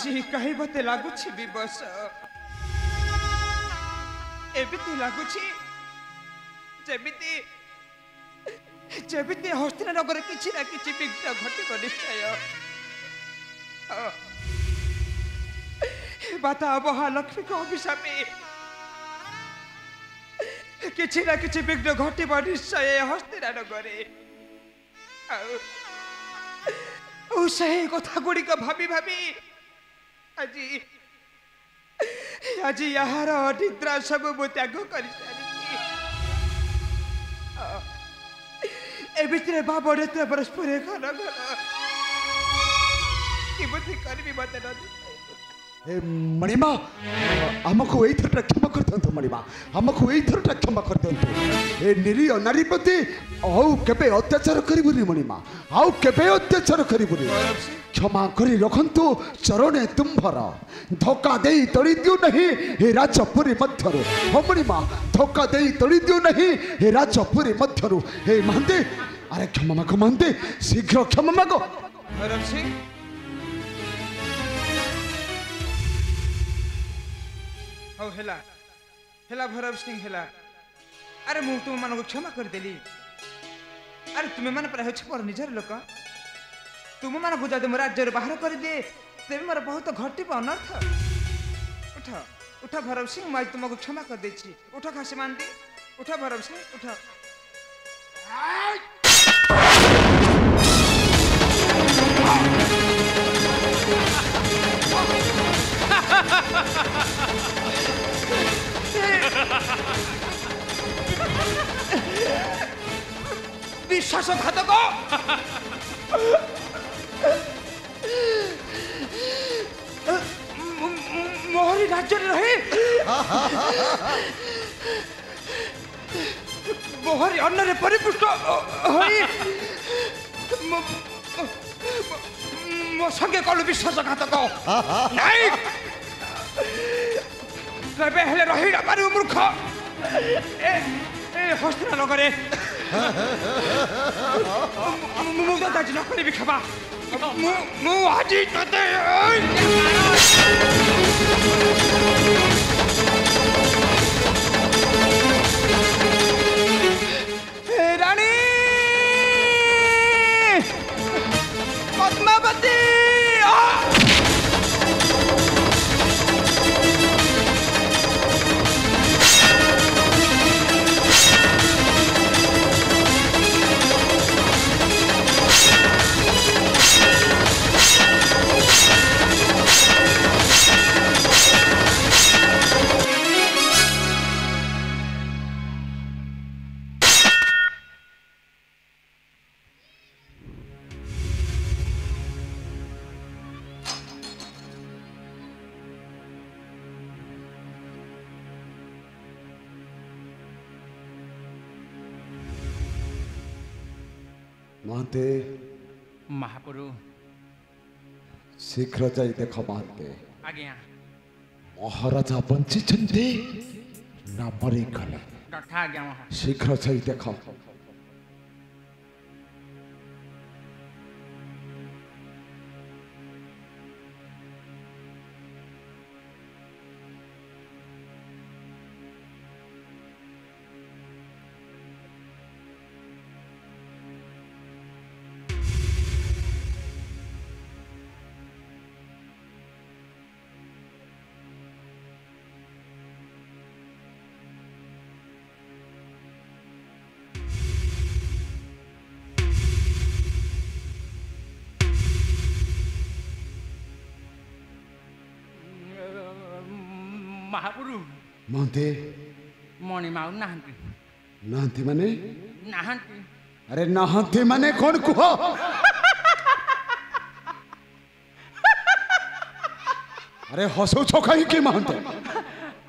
आज कहीं मत लगुच विवश एमती लगुच जमिति हस्तिनानगर किसी ना कि विघ्न घटक निश्चय माता महालक्ष्मी को अभिशाप किसी ना कि विघ्न घटब निश्चय हस्तिनानगर से कथा गुड़िक भाभी भाभी आज आज यार निद्रा सब मु त्याग कर सारी बाबड़े परस्पर घर घर किमती करबी मत मणिमा आमको यही थरटा क्षमा कर दिंतु मणिमा आमको यही थरटा क्षमा कर दिंतु ए निरीह नारी प्रति आउ केबे अत्याचार करिबुनी मणिमा आउ केबे अत्याचार करिबुनी क्षमा करी रखंतु चरणे तुम्भर धोखा देई तड़ी दियो नहीं हे राजपुरी मध्यरु हो मणिमा धोखा देई तड़ी दियो नहीं हे राजपुरी मध्यरु हे महंती अरे क्षमा मागो महंती शीघ्र क्षमा मागो हौ हेला हेला भैरव सिंह हेला अरे मु तुम मान को क्षमा कर देली अरे तुम्हें मान पर मोर निजर लोक तुम मान को जब राज्य बाहर कर दिए तेरे मोर बहुत घटी अनर्थ उठ उठ भैरव सिंह मैं तुमको क्षमा कर देछि उठ खासी मानती उठ भैरव सिंह उठ विश्वासघातक मोहरी राज्य रहे मोहरी अन्न परिपुष्ट मो संगे कलु विश्वासघातक नहीं रही पारू मूर्ख हस्तिनानगर मुझे आज न करी क्षमा आज रानी पद्मावती महंते महाप्रभु शीघ्र जाई देख महंते आज्ञा महाराजा बंची ना मरी गले आज्ञा शीघ्र जाई देख महाप्रभु महंते मणिमा नाहंती नाहंती माने नाहंती अरे नाहंती माने कौन कुह अरे हसौ कहीं कि महंते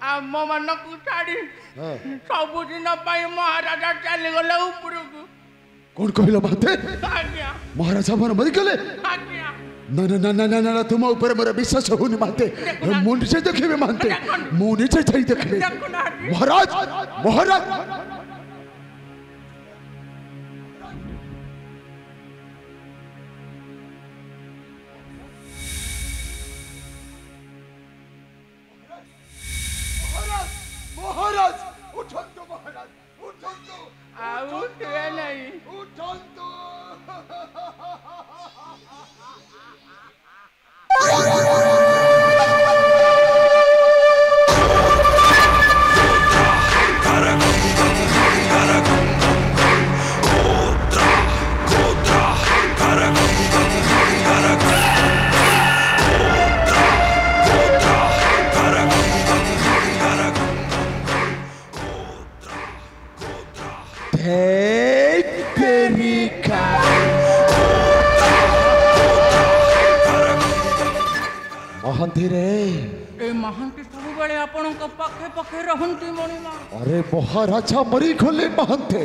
आम मन को छाड़ी सबुदिन महाराजा चली गले उपरकू कौन कहल महंते आज्ञा महाराजा मन मरी गले आज्ञा ना ना ना ना ना ना तुम ऊपर मेरा विश्वास होनी मानते मुझे से देखिए मानते मुझे से सही देखिए महाराज महाराज মহারাজ মহারাজ উঠন্তু মহারাজ উঠন্তু ଆଉ ଉଠିବେ ନାହିଁ। উঠন্তু মহান্তি রে ଏ ମହାନ୍ତି ସବୁବେଳେ ଆପଣଙ୍କ ପାଖେ ପାଖେ ରହନ୍ତି ମଣିମା। अरे महाराजा मरी गले महंते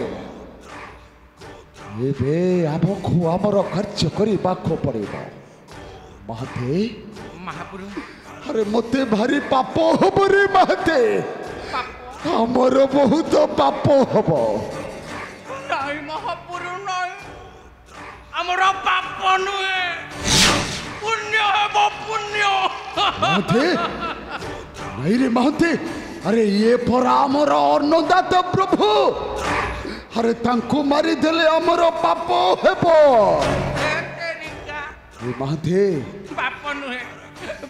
एबे आमको आमर कार्य करबाको पड़िब महंते ମହାପୁରୁ अरे मते भारी पाप हब रे महंते आमर बहुत पाप हब ନାଇଁ ମହାପୁରୁ ନାଇଁ ଆମର ପାପ ନୁହେଁ ପୁଣ୍ୟ ହେବ ପୁଣ୍ୟ। महंते नहीं रे महंते अरे ये परा आमर अन्नदाता प्रभु अरे तांको मारी देले आमर पाप हेबो ये महंते ପାପ ନୁହେଁ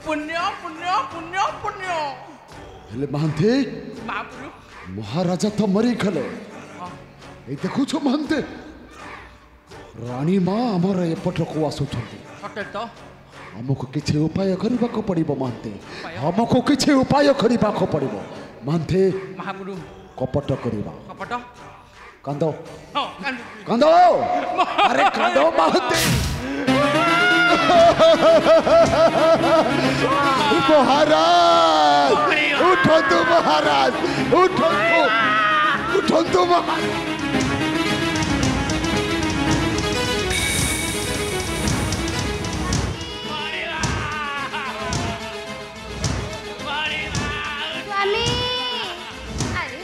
ପୁଣ୍ୟ ପୁଣ୍ୟ ପୁଣ୍ୟ ପୁଣ୍ୟ। हेले महंते ମହାପୁରୁ महाराजा तो मरी गले ए देखुछ महंते रानी माँ आमर एपटको आसुछंती ସତେ ତ हमको किछि उपाय करबाको पड़िबो महंते हमको किछि उपाय करबाको पड़िबो महंते ମହାପୁରୁ कपट करबा କପଟ कांदो ହଁ କାନ୍ଦୁଛି। कांदो अरे कांदो महंते महाराज उठंतु महाराज उठंतु महाराज स्वामी अरे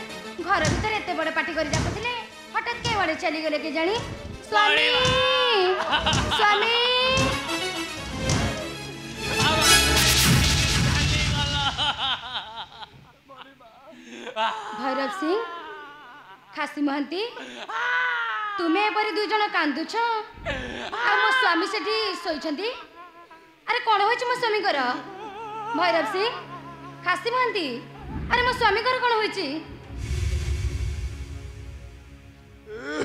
घर भीतर एते बड़ पार्टी करी डाकुथिले हठात के बड़े चली गले के जानी स्वामी स्वामी भैरव सिंह खासी महंती तुमे एपरी दुई जन कांदुछ आ मो स्वामी सेठी सोइछंती अरे कोन होइछ मो स्वामी कर भैरव सिंह खासी महंती अरे मो स्वामी कर कोन होइछ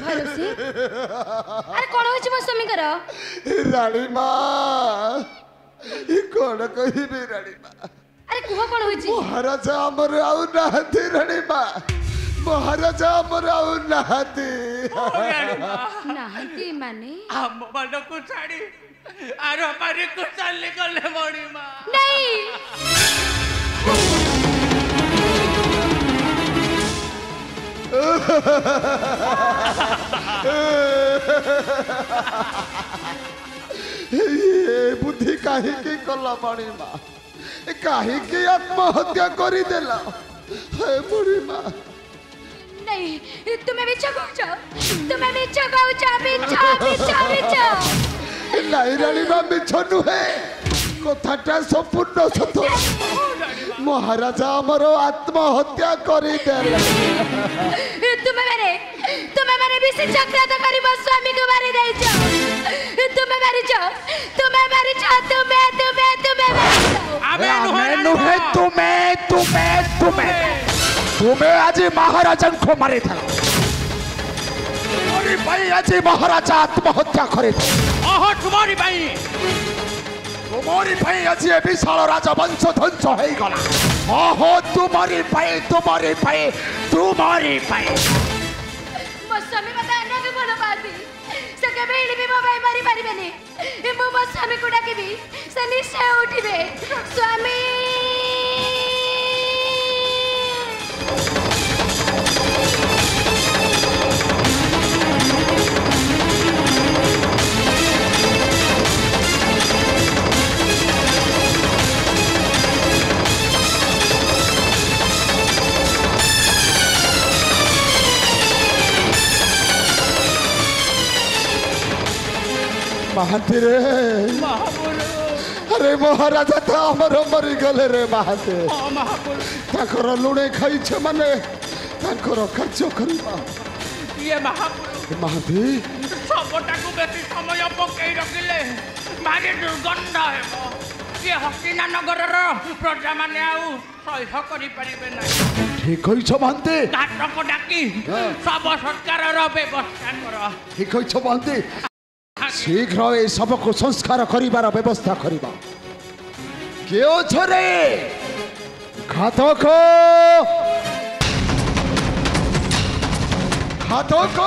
भैरव सिंह अरे कोन होइछ मो स्वामी कर रानी माँ ये कौन कही भी रानी माँ अरे कुह कोन होइछ महाराजा अमर आउ नहाती रानी माँ महाराजा अमर आउ नहाती नाहंती माने ଆମ ମାନଙ୍କୁ ଛାଡ଼ି ଆର ପାରିକୁ ଚାଲି ଗଲେ ମଣିମା। नहीं ये बुद्धि काहे की कला मणि माँ काहे की आत्महत्या करी देला हे मणि माँ नहीं तुम्हें भी कहूछ तुम्हें भी कहूछ बिच्छा नहीं रानी माँ मिछ नुहे कथाटा संपूर्ण सत महाराजा आमर आत्महत्या करी देला तुम्हें मैंने विषय चक्रात करी मो स्वामी को मारी देइछ तुम्हें मारिछ तुम्हें मारिछ तुम्हें मारिछ नुहे तुम्हें आज महाराजा को मारी था तुम्हारी भाई आज महाराजा आत्महत्या करे ओहो तुम्हारी भाई तुम्हारी भाई आज ये विशाल राजवंश ध्वंस हो गला ओहो तुम्हारी भाई मो स्वामी मत अन्य के बोल पाती से केबे इली भी मो भाई मारी पारिबेनी मो स्वामी को डाकिबी से निश्चय उठिबे स्वामी महांती रे अरे महाराजा तो आमर मरी गले रे महाते ହଁ ମହାପୁରୁ ତାଙ୍କର ଲୁଣେ ଖାଇଛେ ମାନେ ତାଙ୍କର କାର୍ଯ୍ୟ କରିବା ଇଏ ମହାପୁରୁ ମହାନ୍ତି ଶବଟାକୁ ବେଶୀ ସମୟ ପକେଇ ରଖିଲେ ଭାରି ଦୁର୍ଗନ୍ଧ ହେବ ଇଏ ହସ୍ତିନାନଗରର ପ୍ରଜାମାନେ ଆଉ ସହ୍ୟ କରିପାରିବେ ନାହିଁ ଠିକ କହିଛ ମହାନ୍ତି ଘାଟକ ଡାକି ଶବ ସତ୍କାରର ବ୍ୟବସ୍ଥା କର ଠିକ କହିଛ ମହାନ୍ତି ଶୀଘ୍ର ଏ ଶବକୁ ସଂସ୍କାର କରିବାର ବ୍ୟବସ୍ଥା କରିବା କିଏ ଅଛ ରେ ଘାତକ ଘାତକ